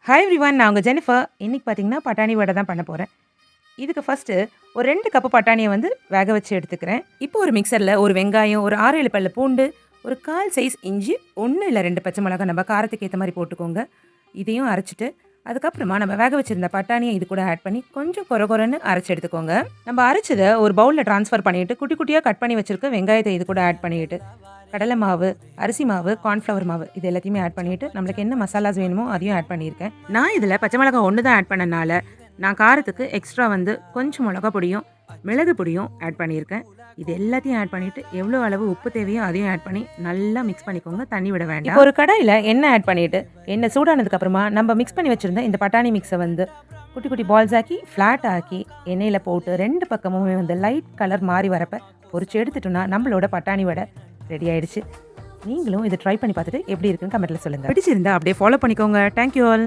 Hi everyone, நான் உங்கள் Jennifer. இன்றைக்கி பார்த்தீங்கன்னா பட்டாணி வடை தான் பண்ண போகிறேன். இதுக்கு ஃபஸ்ட்டு ஒரு 2 கப்பு பட்டாணியை வந்து வேக வச்சு எடுத்துக்கிறேன். இப்போ ஒரு மிக்சரில் ஒரு வெங்காயம், ஒரு 6-7 பல்லு பூண்டு, ஒரு 1/4 சைஸ் இஞ்சி, 1 இல்லை 2 பச்சை மிளகாய் நம்ம காரத்துக்கு ஏற்ற மாதிரி போட்டுக்கோங்க. இதையும் அரைச்சிட்டு அதுக்கப்புறமா நம்ம வேக வச்சுருந்த பட்டாணியை இது கூட ஆட் பண்ணி கொஞ்சம் கொரன்னு அரைச்சி எடுத்துக்கோங்க. நம்ம அரைச்சதை ஒரு பவுலில் ட்ரான்ஸ்ஃபர் பண்ணிவிட்டு குட்டி குட்டியாக கட் பண்ணி வச்சுருக்க வெங்காயத்தை இது கூட ஆட் பண்ணிவிட்டு கடலை மாவு, அரிசி மாவு, கார்ன்ஃப்ளவர் மாவு இது எல்லாத்தையுமே ஆட் பண்ணிவிட்டு நம்மளுக்கு என்ன மசாலாஸ் வேணுமோ அதையும் ஆட் பண்ணியிருக்கேன். நான் இதில் பச்சை மிளகாய் 1 தான் ஆட் பண்ணனால நான் காரத்துக்கு எக்ஸ்ட்ரா வந்து கொஞ்சம் மிளகா பொடியும் மிளகு பொடியும் ஆட் பண்ணியிருக்கேன். இது எல்லாத்தையும் ஆட் பண்ணிவிட்டு எவ்வளோ அளவு உப்பு தேவையோ அதையும் ஆட் பண்ணி நல்லா மிக்ஸ் பண்ணிக்கோங்க. தண்ணி விட வேண்டாம். இப்போ ஒரு கடாயில் எண்ணெய் ஆட் பண்ணிவிட்டு எண்ணெய் சூடானதுக்கப்புறமா நம்ம மிக்ஸ் பண்ணி வச்சுருந்த இந்த பட்டாணி மிக்ஸை வந்து குட்டி குட்டி பால்ஸ் ஆக்கி ஃப்ளாட் ஆக்கி எண்ணெயில் போட்டு 2 பக்கமுமே வந்து லைட் கலர் மாறி வரப்போ பொரிச்சு எடுத்துட்டோம்னா நம்மளோட பட்டாணி வடை ரெடி ஆயிடுச்சு. நீங்களும் இதை ட்ரை பண்ணி பார்த்துட்டு எப்படி இருக்குன்னு கமெண்ட்டில் சொல்லுங்கள். பிடிச்சிருந்தா அப்படியே ஃபாலோ பண்ணிக்கோங்க. Thank you all.